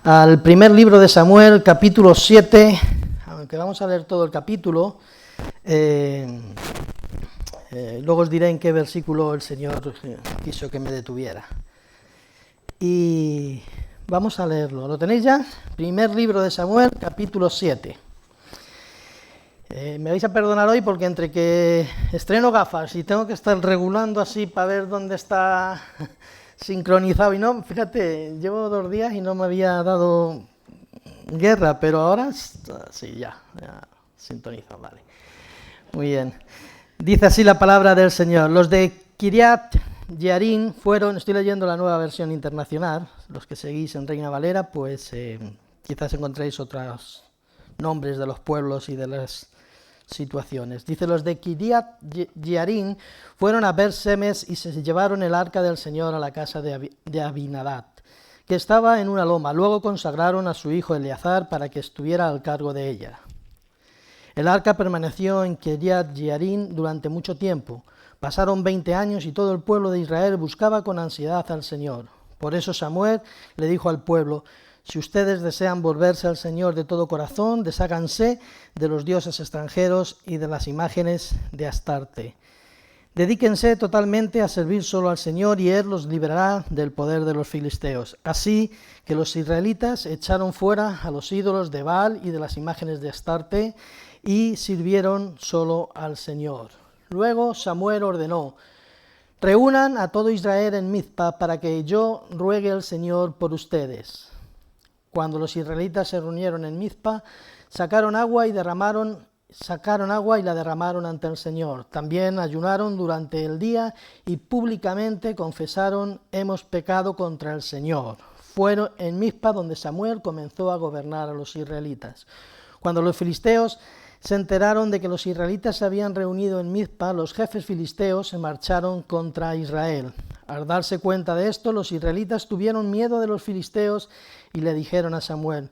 al primer libro de Samuel, capítulo 7, aunque vamos a leer todo el capítulo, luego os diré en qué versículo el Señor quiso que me detuviera. Y vamos a leerlo. ¿Lo tenéis ya? Primer libro de Samuel, capítulo 7. Me vais a perdonar hoy porque entre que estreno gafas y tengo que estar regulando así para ver dónde está sincronizado y no, fíjate, llevo 2 días y no me había dado guerra, pero ahora sí, ya sintonizo, vale. Muy bien. Dice así la palabra del Señor. Los de Kiriat Jearim fueron, estoy leyendo la Nueva Versión Internacional, los que seguís en Reina Valera, pues quizás encontréis otros nombres de los pueblos y de las situaciones. Dice, los de Kiriat Jearim fueron a Bet-Semes y se llevaron el arca del Señor a la casa de Abinadab, que estaba en una loma. Luego consagraron a su hijo Eleazar para que estuviera al cargo de ella. El arca permaneció en Kiriat Jearim durante mucho tiempo. Pasaron 20 años y todo el pueblo de Israel buscaba con ansiedad al Señor. Por eso Samuel le dijo al pueblo: si ustedes desean volverse al Señor de todo corazón, desháganse de los dioses extranjeros y de las imágenes de Astarte. Dedíquense totalmente a servir solo al Señor y Él los librará del poder de los filisteos. Así que los israelitas echaron fuera a los ídolos de Baal y de las imágenes de Astarte y sirvieron solo al Señor. Luego Samuel ordenó: reúnan a todo Israel en Mizpa para que yo ruegue al Señor por ustedes. Cuando los israelitas se reunieron en Mizpa, sacaron agua y la derramaron ante el Señor. También ayunaron durante el día y públicamente confesaron: hemos pecado contra el Señor. Fueron en Mizpa donde Samuel comenzó a gobernar a los israelitas. Cuando los filisteos se enteraron de que los israelitas se habían reunido en Mizpa, los jefes filisteos se marcharon contra Israel. Al darse cuenta de esto, los israelitas tuvieron miedo de los filisteos y le dijeron a Samuel: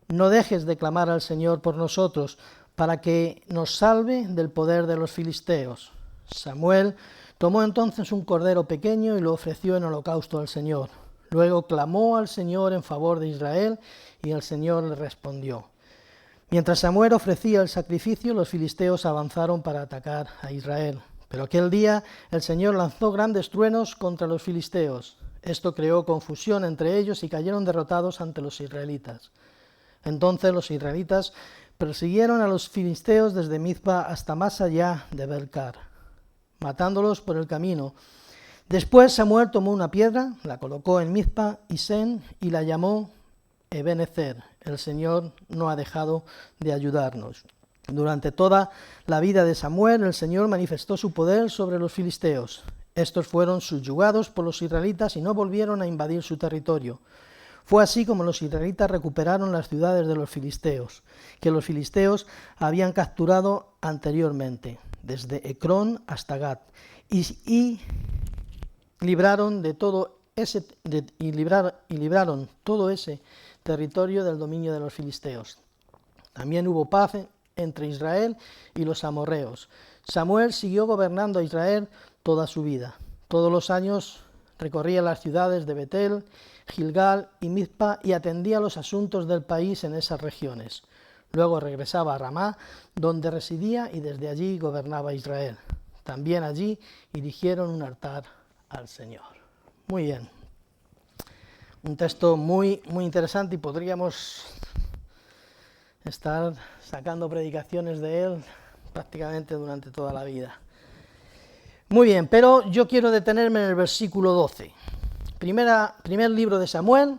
no dejes de clamar al Señor por nosotros, para que nos salve del poder de los filisteos. Samuel tomó entonces un cordero pequeño y lo ofreció en holocausto al Señor. Luego clamó al Señor en favor de Israel y el Señor le respondió. Mientras Samuel ofrecía el sacrificio, los filisteos avanzaron para atacar a Israel. Pero aquel día el Señor lanzó grandes truenos contra los filisteos. Esto creó confusión entre ellos y cayeron derrotados ante los israelitas. Entonces los israelitas persiguieron a los filisteos desde Mizpa hasta más allá de Belcar, matándolos por el camino. Después Samuel tomó una piedra, la colocó en Mizpa y Sen y la llamó Ebenezer. El Señor no ha dejado de ayudarnos. Durante toda la vida de Samuel, el Señor manifestó su poder sobre los filisteos. Estos fueron subyugados por los israelitas y no volvieron a invadir su territorio. Fue así como los israelitas recuperaron las ciudades de los filisteos, que los filisteos habían capturado anteriormente, desde Ecrón hasta Gat, y libraron todo ese territorio del dominio de los filisteos. También hubo paz entre Israel y los amorreos. Samuel siguió gobernando a Israel toda su vida. Todos los años recorría las ciudades de Betel, Gilgal y Mizpa y atendía los asuntos del país en esas regiones. Luego regresaba a Ramá, donde residía, y desde allí gobernaba Israel. También allí erigieron un altar al Señor. Muy bien. Un texto muy, muy interesante y podríamos estar sacando predicaciones de él prácticamente durante toda la vida. Muy bien, pero yo quiero detenerme en el versículo 12. Primer libro de Samuel,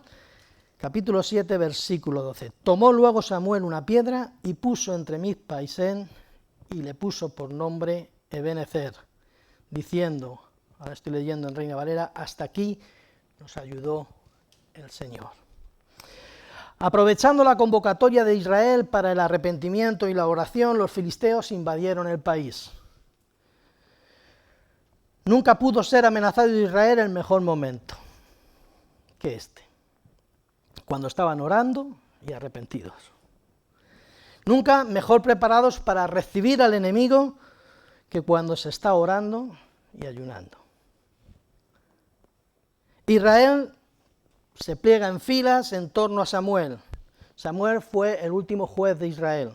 capítulo 7, versículo 12. Tomó luego Samuel una piedra y puso entre Mizpa y Sen y le puso por nombre Ebenezer, diciendo, ahora estoy leyendo en Reina Valera, hasta aquí nos ayudó el Señor. Aprovechando la convocatoria de Israel para el arrepentimiento y la oración, los filisteos invadieron el país. Nunca pudo ser amenazado Israel en mejor momento que este, cuando estaban orando y arrepentidos. Nunca mejor preparados para recibir al enemigo que cuando se está orando y ayunando. Israel se pliega en filas en torno a Samuel. Samuel fue el último juez de Israel,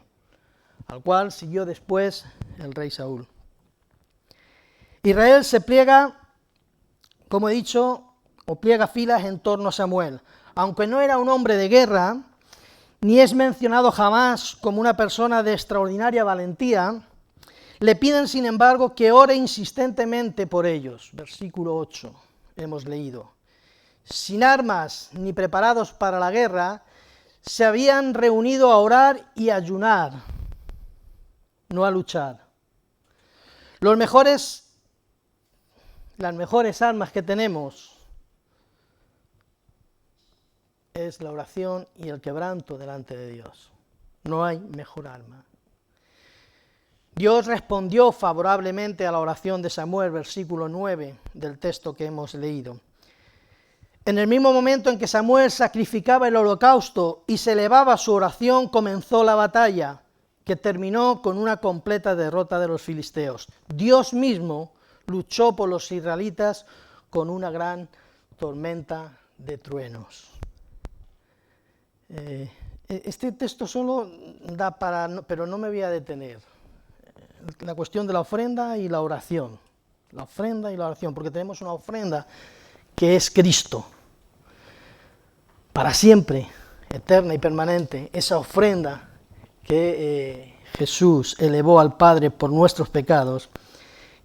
al cual siguió después el rey Saúl. Israel se pliega, como he dicho, o pliega filas en torno a Samuel. Aunque no era un hombre de guerra, ni es mencionado jamás como una persona de extraordinaria valentía, le piden, sin embargo, que ore insistentemente por ellos. Versículo 8, hemos leído. Sin armas ni preparados para la guerra, se habían reunido a orar y a ayunar, no a luchar. Las mejores armas que tenemos es la oración y el quebranto delante de Dios. No hay mejor arma. Dios respondió favorablemente a la oración de Samuel, versículo 9 del texto que hemos leído. En el mismo momento en que Samuel sacrificaba el holocausto y se elevaba su oración, comenzó la batalla, que terminó con una completa derrota de los filisteos. Dios mismo luchó por los israelitas con una gran tormenta de truenos. Este texto solo da para, pero no me voy a detener. La cuestión de la ofrenda y la oración. La ofrenda y la oración, porque tenemos una ofrenda que es Cristo. Para siempre, eterna y permanente, esa ofrenda que Jesús elevó al Padre por nuestros pecados,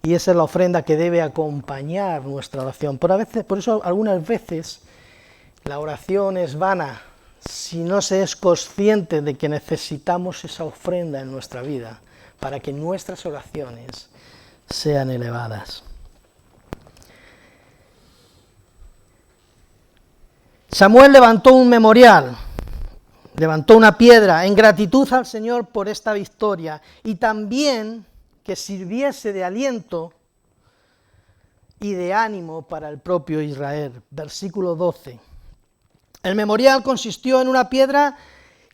y esa es la ofrenda que debe acompañar nuestra oración. Por eso algunas veces la oración es vana, si no se es consciente de que necesitamos esa ofrenda en nuestra vida, para que nuestras oraciones sean elevadas. Samuel levantó un memorial, levantó una piedra en gratitud al Señor por esta victoria, y también que sirviese de aliento y de ánimo para el propio Israel. Versículo 12. El memorial consistió en una piedra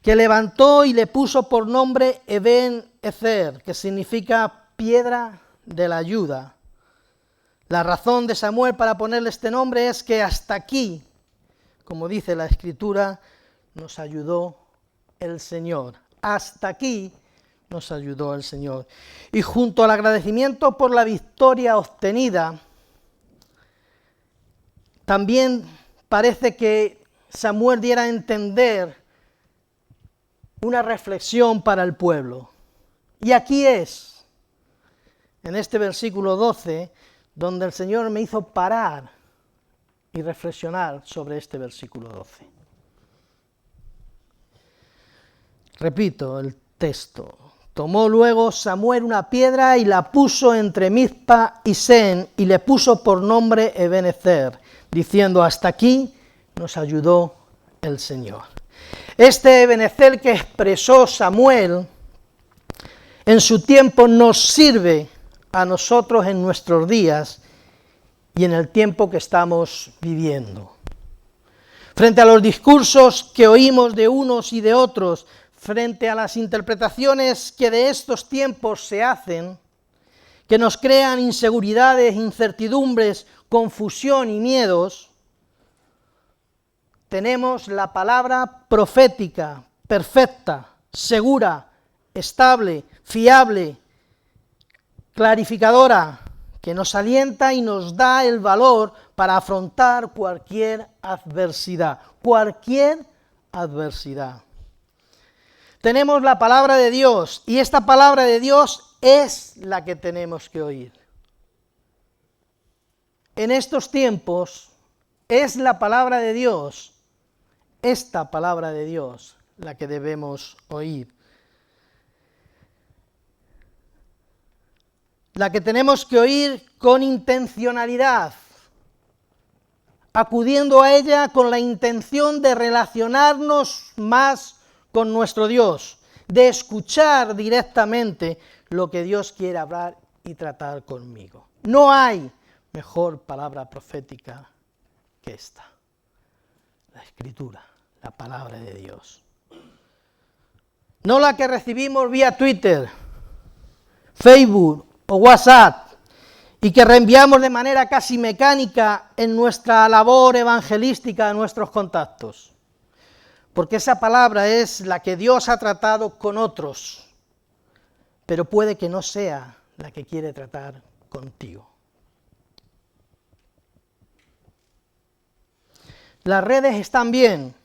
que levantó y le puso por nombre Eben-Ezer, que significa piedra de la ayuda. La razón de Samuel para ponerle este nombre es que hasta aquí, como dice la Escritura, nos ayudó el Señor. Hasta aquí nos ayudó el Señor. Y junto al agradecimiento por la victoria obtenida, también parece que Samuel diera a entender una reflexión para el pueblo. Y aquí es, en este versículo 12, donde el Señor me hizo parar y reflexionar sobre este versículo 12. Repito el texto. Tomó luego Samuel una piedra y la puso entre Mizpa y Sen, y le puso por nombre Eben-Ezer, diciendo: hasta aquí nos ayudó el Señor. Este Eben-Ezer que expresó Samuel en su tiempo nos sirve a nosotros en nuestros días y en el tiempo que estamos viviendo. Frente a los discursos que oímos de unos y de otros, frente a las interpretaciones que de estos tiempos se hacen, que nos crean inseguridades, incertidumbres, confusión y miedos, tenemos la palabra profética, perfecta, segura, estable, fiable, clarificadora, que nos alienta y nos da el valor para afrontar cualquier adversidad, Tenemos la palabra de Dios, y esta palabra de Dios es la que tenemos que oír. En estos tiempos es la palabra de Dios, esta palabra de Dios, la que debemos oír. La que tenemos que oír con intencionalidad, acudiendo a ella con la intención de relacionarnos más con nuestro Dios, de escuchar directamente lo que Dios quiere hablar y tratar conmigo. No hay mejor palabra profética que esta, la Escritura, la palabra de Dios. No la que recibimos vía Twitter, Facebook o WhatsApp, y que reenviamos de manera casi mecánica en nuestra labor evangelística a nuestros contactos. Porque esa palabra es la que Dios ha tratado con otros, pero puede que no sea la que quiere tratar contigo. Las redes están bien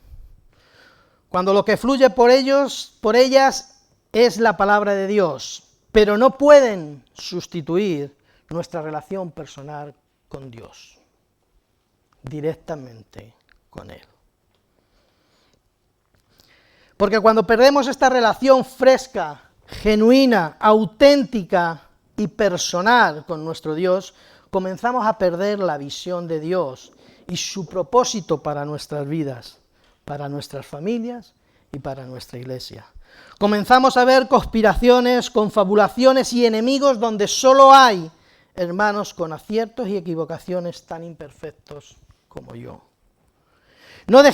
cuando lo que fluye por ellas es la palabra de Dios, pero no pueden sustituir nuestra relación personal con Dios, directamente con Él. Porque cuando perdemos esta relación fresca, genuina, auténtica y personal con nuestro Dios, comenzamos a perder la visión de Dios y su propósito para nuestras vidas, para nuestras familias y para nuestra iglesia. Comenzamos a ver conspiraciones, confabulaciones y enemigos donde solo hay hermanos con aciertos y equivocaciones tan imperfectos como yo. No nos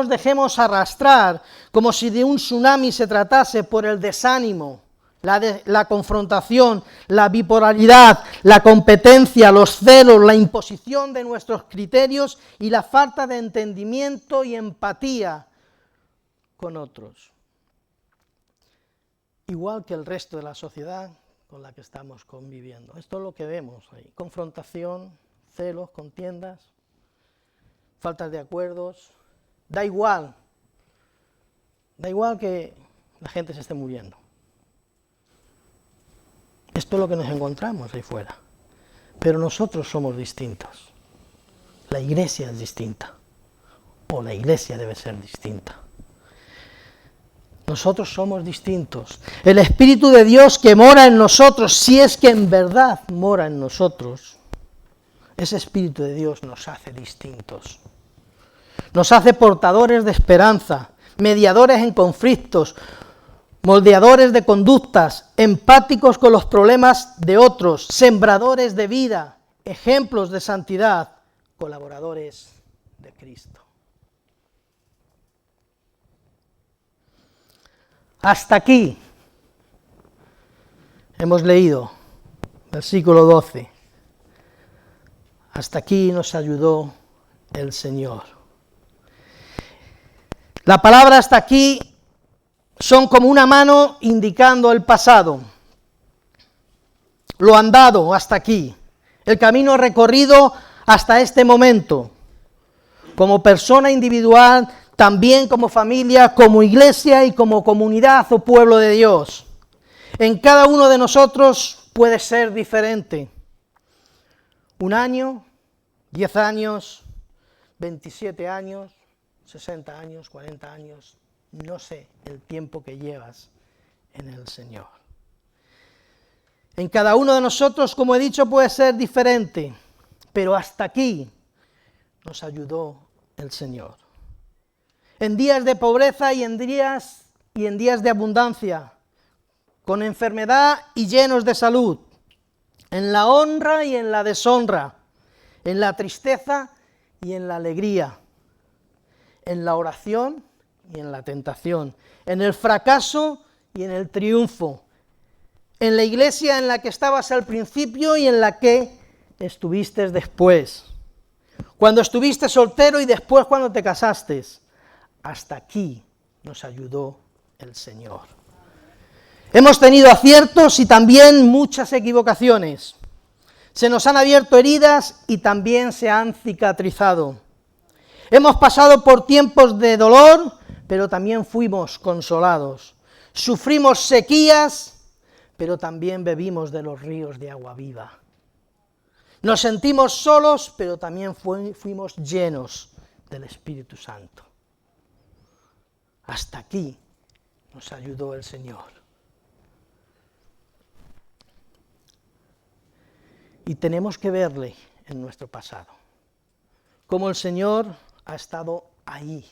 dejemos arrastrar como si de un tsunami se tratase por el desánimo, la confrontación, la bipolaridad, la competencia, los celos, la imposición de nuestros criterios y la falta de entendimiento y empatía con otros. Igual que el resto de la sociedad con la que estamos conviviendo. Esto es lo que vemos ahí. Confrontación, celos, contiendas, faltas de acuerdos. Da igual que la gente se esté muriendo. Esto es lo que nos encontramos ahí fuera. Pero nosotros somos distintos. La iglesia es distinta. O la iglesia debe ser distinta. Nosotros somos distintos. El Espíritu de Dios que mora en nosotros, si es que en verdad mora en nosotros, ese Espíritu de Dios nos hace distintos. Nos hace portadores de esperanza, mediadores en conflictos, moldeadores de conductas, empáticos con los problemas de otros, sembradores de vida, ejemplos de santidad, colaboradores de Cristo. Hasta aquí hemos leído, versículo 12. Hasta aquí nos ayudó el Señor. La palabra hasta aquí son como una mano indicando el pasado, lo andado hasta aquí, el camino recorrido hasta este momento, como persona individual, también como familia, como iglesia y como comunidad o pueblo de Dios. En cada uno de nosotros puede ser diferente. 1 año, 10 años, 27 años, 60 años, 40 años, no sé el tiempo que llevas en el Señor. En cada uno de nosotros, como he dicho, puede ser diferente, pero hasta aquí nos ayudó el Señor. En días de pobreza y en días de abundancia, con enfermedad y llenos de salud, en la honra y en la deshonra, en la tristeza y en la alegría, en la oración y en la tentación, en el fracaso y en el triunfo, en la iglesia en la que estabas al principio y en la que estuviste después, cuando estuviste soltero y después cuando te casaste. Hasta aquí nos ayudó el Señor. Hemos tenido aciertos y también muchas equivocaciones. Se nos han abierto heridas y también se han cicatrizado. Hemos pasado por tiempos de dolor, pero también fuimos consolados. Sufrimos sequías, pero también bebimos de los ríos de agua viva. Nos sentimos solos, pero también fuimos llenos del Espíritu Santo. Hasta aquí nos ayudó el Señor. Y tenemos que verle en nuestro pasado, cómo el Señor ha estado ahí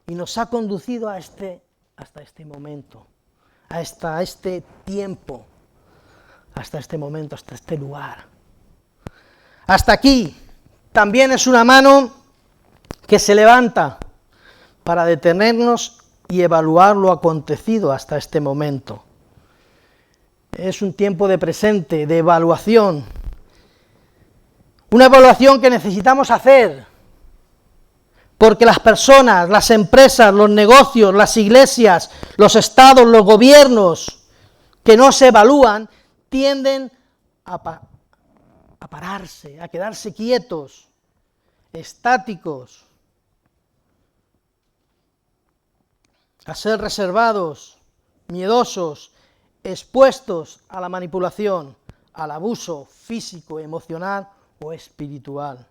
y nos ha conducido hasta este momento, hasta este tiempo, hasta este momento, hasta este lugar. Hasta aquí también es una mano que se levanta para detenernos y evaluar lo acontecido hasta este momento. Es un tiempo de presente, de evaluación, Una evaluación que necesitamos hacer, porque las personas, las empresas, los negocios, las iglesias, los estados, los gobiernos que no se evalúan, tienden a pararse, a quedarse quietos, estáticos, a ser reservados, miedosos, expuestos a la manipulación, al abuso físico, emocional o espiritual,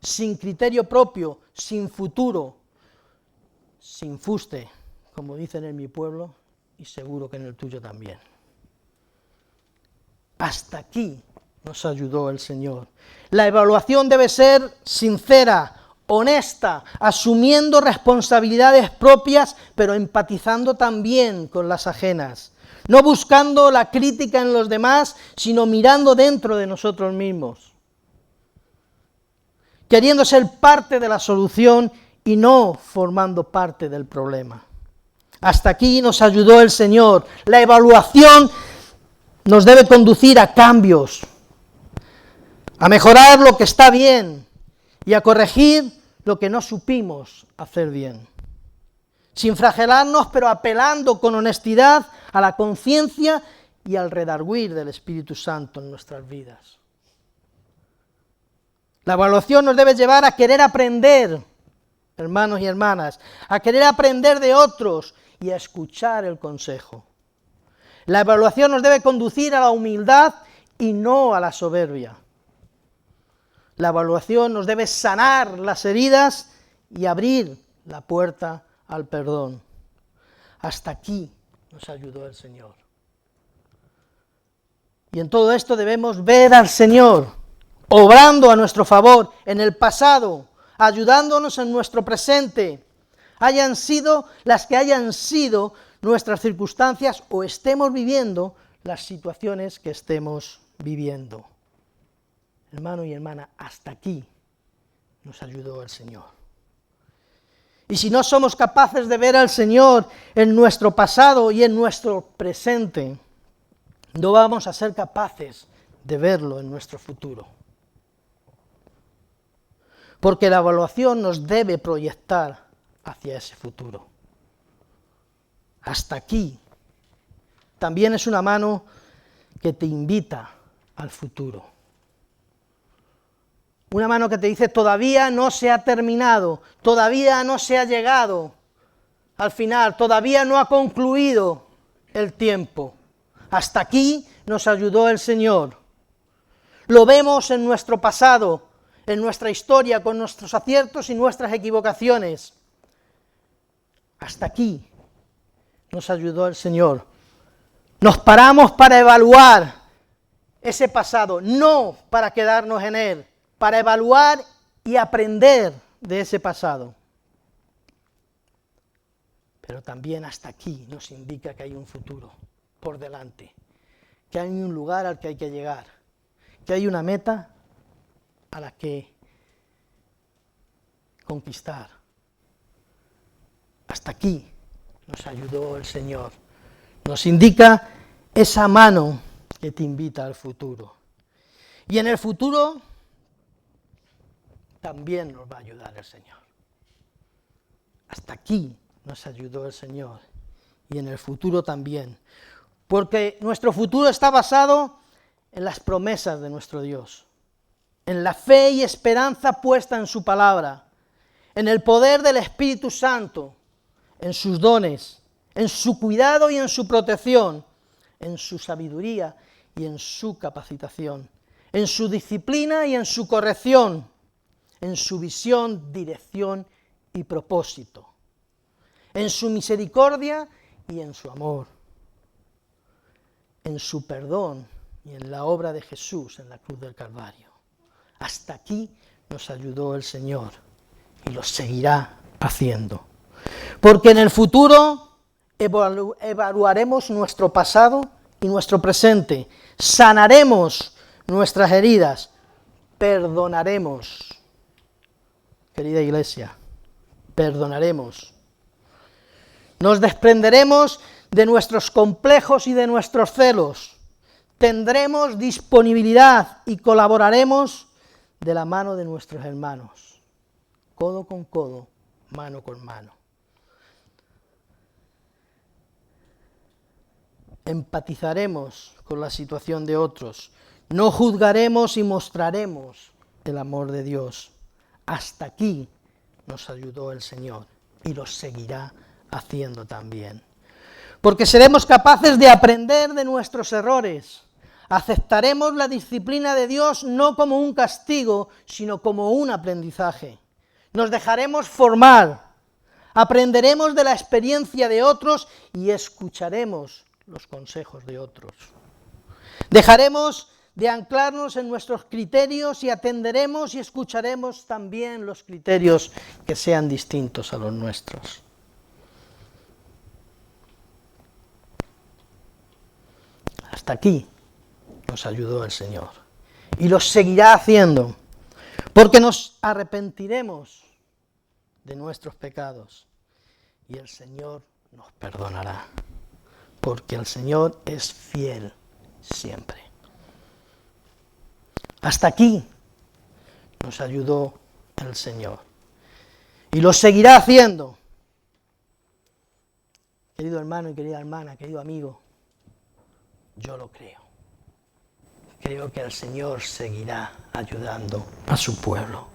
sin criterio propio, sin futuro, sin fuste, como dicen en mi pueblo y seguro que en el tuyo también. Hasta aquí nos ayudó el Señor. La evaluación debe ser sincera, honesta, asumiendo responsabilidades propias, pero empatizando también con las ajenas, no buscando la crítica en los demás, sino mirando dentro de nosotros mismos, queriendo ser parte de la solución y no formando parte del problema. Hasta aquí nos ayudó el Señor. La evaluación nos debe conducir a cambios, a mejorar lo que está bien y a corregir lo que no supimos hacer bien, sin flagelarnos, pero apelando con honestidad a la conciencia y al redarguir del Espíritu Santo en nuestras vidas. La evaluación nos debe llevar a querer aprender, hermanos y hermanas, a querer aprender de otros y a escuchar el consejo. La evaluación nos debe conducir a la humildad y no a la soberbia. La evaluación nos debe sanar las heridas y abrir la puerta al perdón. Hasta aquí nos ayudó el Señor. Y en todo esto debemos ver al Señor, obrando a nuestro favor en el pasado, ayudándonos en nuestro presente, hayan sido las que hayan sido nuestras circunstancias o estemos viviendo las situaciones que estemos viviendo. Hermano y hermana, hasta aquí nos ayudó el Señor. Y si no somos capaces de ver al Señor en nuestro pasado y en nuestro presente, no vamos a ser capaces de verlo en nuestro futuro. Porque la evaluación nos debe proyectar hacia ese futuro. Hasta aquí también es una mano que te invita al futuro. Una mano que te dice, todavía no se ha terminado, todavía no se ha llegado al final, todavía no ha concluido el tiempo. Hasta aquí nos ayudó el Señor. Lo vemos en nuestro pasado, en nuestra historia, con nuestros aciertos y nuestras equivocaciones. Hasta aquí nos ayudó el Señor. Nos paramos para evaluar ese pasado, no para quedarnos en él, para evaluar y aprender de ese pasado. Pero también hasta aquí nos indica que hay un futuro por delante, que hay un lugar al que hay que llegar, que hay una meta a la que conquistar. Hasta aquí nos ayudó el Señor. Nos indica esa mano que te invita al futuro. Y en el futuro también nos va a ayudar el Señor. Hasta aquí nos ayudó el Señor. Y en el futuro también. Porque nuestro futuro está basado en las promesas de nuestro Dios, en la fe y esperanza puesta en su palabra, en el poder del Espíritu Santo, en sus dones, en su cuidado y en su protección, en su sabiduría y en su capacitación, en su disciplina y en su corrección, en su visión, dirección y propósito, en su misericordia y en su amor, en su perdón y en la obra de Jesús en la cruz del Calvario. Hasta aquí nos ayudó el Señor y lo seguirá haciendo. Porque en el futuro evaluaremos nuestro pasado y nuestro presente, sanaremos nuestras heridas, perdonaremos. Querida iglesia, perdonaremos. Nos desprenderemos de nuestros complejos y de nuestros celos. Tendremos disponibilidad y colaboraremos de la mano de nuestros hermanos, codo con codo, mano con mano. Empatizaremos con la situación de otros, no juzgaremos y mostraremos el amor de Dios. Hasta aquí nos ayudó el Señor y lo seguirá haciendo también. Porque seremos capaces de aprender de nuestros errores. Aceptaremos la disciplina de Dios no como un castigo, sino como un aprendizaje. Nos dejaremos formar, aprenderemos de la experiencia de otros y escucharemos los consejos de otros. Dejaremos de anclarnos en nuestros criterios y atenderemos y escucharemos también los criterios que sean distintos a los nuestros. Hasta aquí nos ayudó el Señor y lo seguirá haciendo, porque nos arrepentiremos de nuestros pecados y el Señor nos perdonará, porque el Señor es fiel siempre. Hasta aquí nos ayudó el Señor y lo seguirá haciendo. Querido hermano y querida hermana, querido amigo, yo lo creo. Creo que el Señor seguirá ayudando a su pueblo.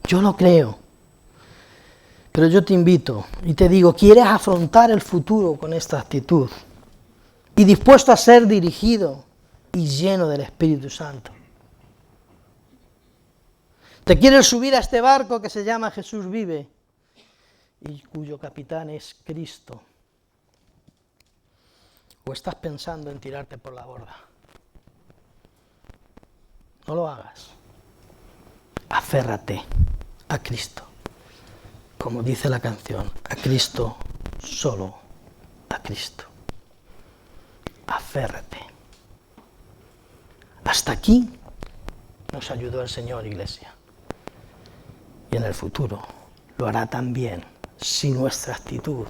Yo lo creo. Pero yo te invito y te digo, ¿quieres afrontar el futuro con esta actitud? Y dispuesto a ser dirigido y lleno del Espíritu Santo. ¿Te quieres subir a este barco que se llama Jesús Vive y cuyo capitán es Cristo? ¿O estás pensando en tirarte por la borda? No lo hagas. Aférrate a Cristo. Como dice la canción, a Cristo, solo a Cristo. Aférrate. Hasta aquí nos ayudó el Señor, iglesia. Y en el futuro lo hará también si nuestra actitud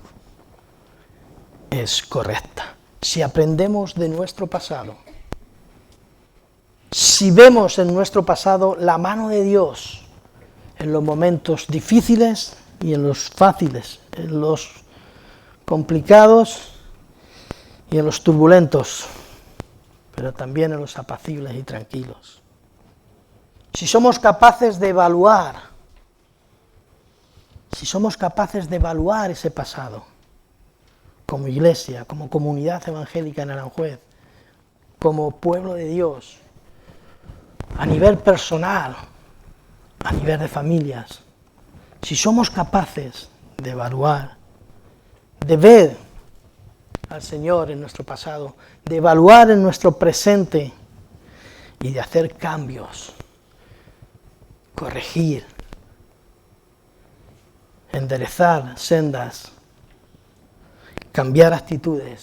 es correcta. Si aprendemos de nuestro pasado, si vemos en nuestro pasado la mano de Dios en los momentos difíciles y en los fáciles, en los complicados y en los turbulentos, pero también en los apacibles y tranquilos. Si somos capaces de evaluar, ese pasado, como iglesia, como comunidad evangélica en Aranjuez, como pueblo de Dios, a nivel personal, a nivel de familias, si somos capaces de evaluar, de ver al Señor en nuestro pasado, de evaluar en nuestro presente y de hacer cambios, corregir, enderezar sendas, cambiar actitudes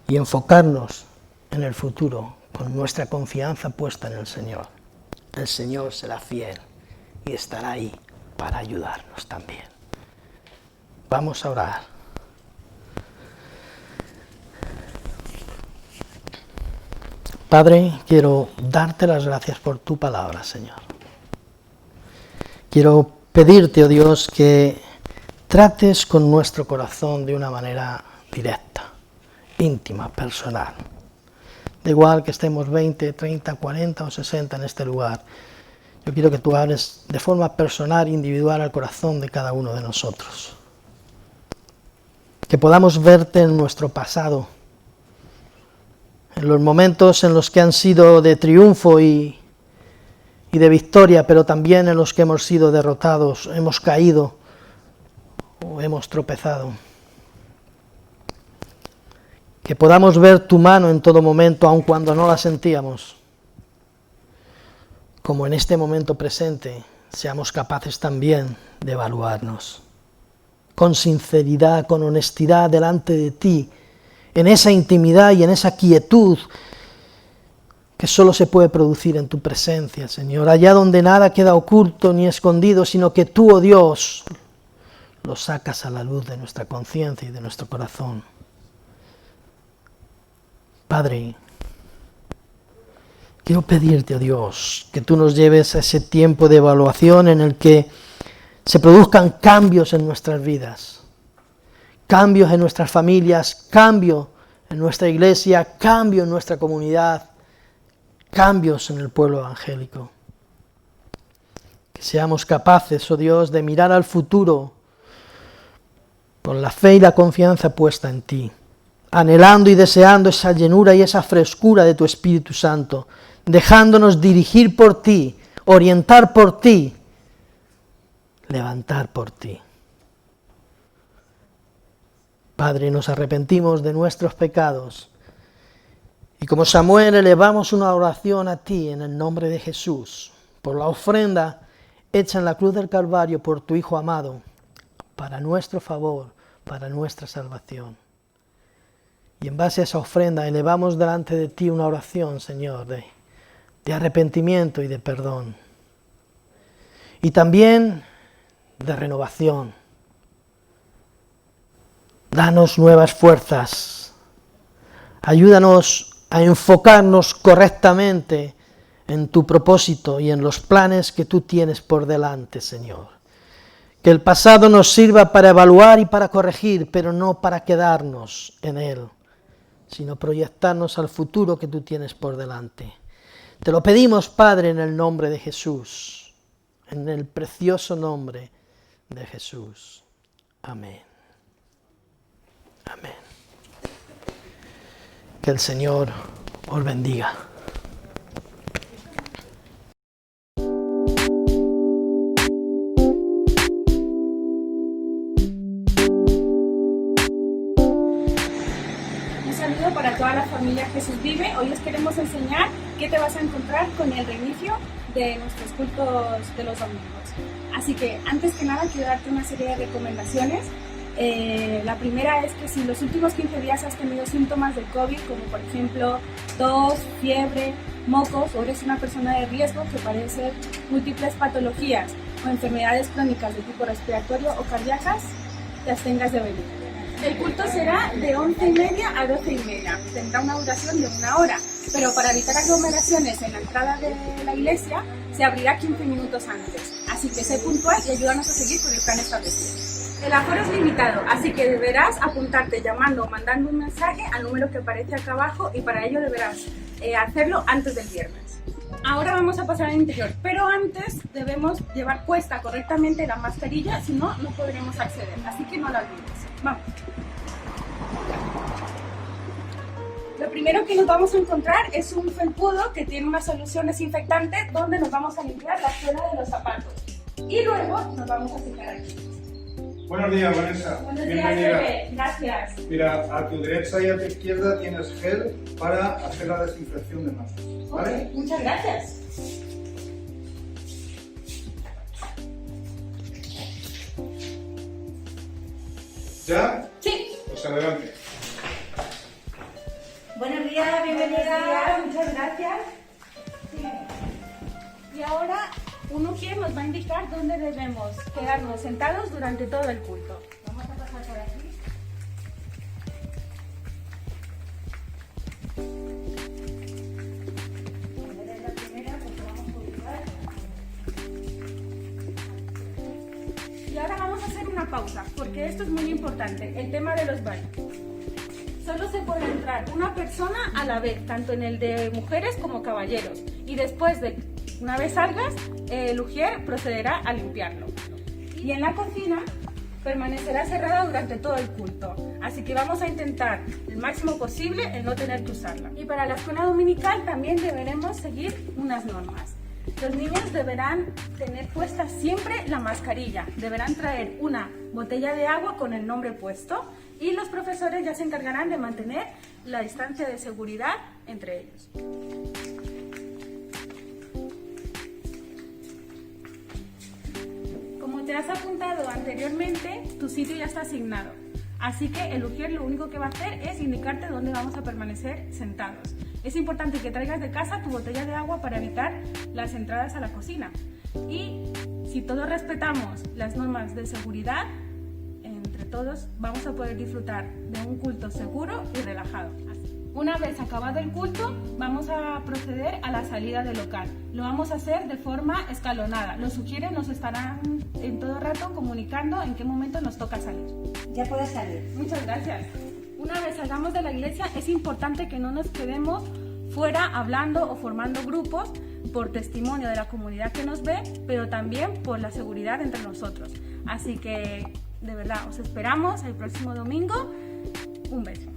y enfocarnos en el futuro con nuestra confianza puesta en el Señor. El Señor será fiel y estará ahí para ayudarnos también. Vamos a orar. Padre, quiero darte las gracias por tu palabra, Señor. Quiero pedirte, oh Dios, que trates con nuestro corazón de una manera directa, íntima, personal. Da igual que estemos 20, 30, 40 o 60 en este lugar. Yo quiero que tú hables de forma personal, individual, al corazón de cada uno de nosotros. Que podamos verte en nuestro pasado, en los momentos en los que han sido de triunfo y de victoria, pero también en los que hemos sido derrotados, hemos caído o hemos tropezado. Que podamos ver tu mano en todo momento, aun cuando no la sentíamos. Como en este momento presente, seamos capaces también de evaluarnos con sinceridad, con honestidad delante de ti, en esa intimidad y en esa quietud que solo se puede producir en tu presencia, Señor, allá donde nada queda oculto ni escondido, sino que tú, oh Dios, lo sacas a la luz de nuestra conciencia y de nuestro corazón. Padre, Quiero pedirte, oh Dios, que tú nos lleves a ese tiempo de evaluación en el que se produzcan cambios en nuestras vidas, cambios en nuestras familias, cambio en nuestra iglesia, cambio en nuestra comunidad, cambios en el pueblo evangélico. Que seamos capaces, oh Dios, de mirar al futuro con la fe y la confianza puesta en ti, anhelando y deseando esa llenura y esa frescura de tu Espíritu Santo, dejándonos dirigir por ti, orientar por ti, levantar por ti. Padre, nos arrepentimos de nuestros pecados y como Samuel elevamos una oración a ti en el nombre de Jesús, por la ofrenda hecha en la cruz del Calvario por tu Hijo amado, para nuestro favor, para nuestra salvación. Y en base a esa ofrenda elevamos delante de ti una oración, Señor, de arrepentimiento y de perdón. Y también de renovación. Danos nuevas fuerzas. Ayúdanos a enfocarnos correctamente en tu propósito y en los planes que tú tienes por delante, Señor. Que el pasado nos sirva para evaluar y para corregir, pero no para quedarnos en él, sino proyectarnos al futuro que tú tienes por delante. Te lo pedimos, Padre, en el nombre de Jesús, en el precioso nombre de Jesús. Amén. Amén. Que el Señor os bendiga. Para toda la familia Jesús Vive, hoy os queremos enseñar qué te vas a encontrar con el reinicio de nuestros cultos de los domingos. Así que antes que nada quiero darte una serie de recomendaciones. La primera es que si en los últimos 15 días has tenido síntomas de COVID, como por ejemplo tos, fiebre, mocos, o eres una persona de riesgo que padece múltiples patologías o enfermedades crónicas de tipo respiratorio o cardíacas, te abstengas de venir. El culto será de 11:30 a 12:30, tendrá una duración de 1 hora, pero para evitar aglomeraciones en la entrada de la iglesia se abrirá 15 minutos antes, así que sé puntual y ayúdanos a seguir con el plan establecido. El aforo es limitado, así que deberás apuntarte llamando o mandando un mensaje al número que aparece acá abajo y para ello deberás hacerlo antes del viernes. Ahora vamos a pasar al interior, pero antes debemos llevar puesta correctamente la mascarilla, si no, no podremos acceder, así que no la olvides. Vamos. Lo primero que nos vamos a encontrar es un felpudo que tiene una solución desinfectante donde nos vamos a limpiar la suela de los zapatos. Y luego nos vamos a secar aquí. Buenos días, Vanessa. Buenos Bienvenida. días, Pepe. Gracias. Mira, a tu derecha y a tu izquierda tienes gel para hacer la desinfección de manos, ¿vale? Okay, muchas gracias. ¿Ya? Sí. Pues adelante. Buenos días, bienvenida. Muchas gracias. Sí. Y ahora Unuquier nos va a indicar dónde debemos quedarnos sentados durante todo el culto. Vamos a pasar por aquí. Y ahora vamos a hacer una pausa, porque esto es muy importante, el tema de los baños. Solo se puede entrar una persona a la vez, tanto en el de mujeres como caballeros. Y después una vez salgas, el ujier procederá a limpiarlo. Y en la cocina permanecerá cerrada durante todo el culto. Así que vamos a intentar el máximo posible el no tener que usarla. Y para la escuela dominical también deberemos seguir unas normas. Los niños deberán tener puesta siempre la mascarilla, deberán traer una botella de agua con el nombre puesto y los profesores ya se encargarán de mantener la distancia de seguridad entre ellos. Como te has apuntado anteriormente, tu sitio ya está asignado, así que el ujier lo único que va a hacer es indicarte dónde vamos a permanecer sentados. Es importante que traigas de casa tu botella de agua para evitar las entradas a la cocina. Y si todos respetamos las normas de seguridad, entre todos vamos a poder disfrutar de un culto seguro y relajado. Una vez acabado el culto, vamos a proceder a la salida del local. Lo vamos a hacer de forma escalonada. Los sugieres nos estarán en todo rato comunicando en qué momento nos toca salir. Ya puedes salir. Muchas gracias. Una vez salgamos de la iglesia, es importante que no nos quedemos fuera hablando o formando grupos por testimonio de la comunidad que nos ve, pero también por la seguridad entre nosotros. Así que, de verdad, os esperamos el próximo domingo. Un beso.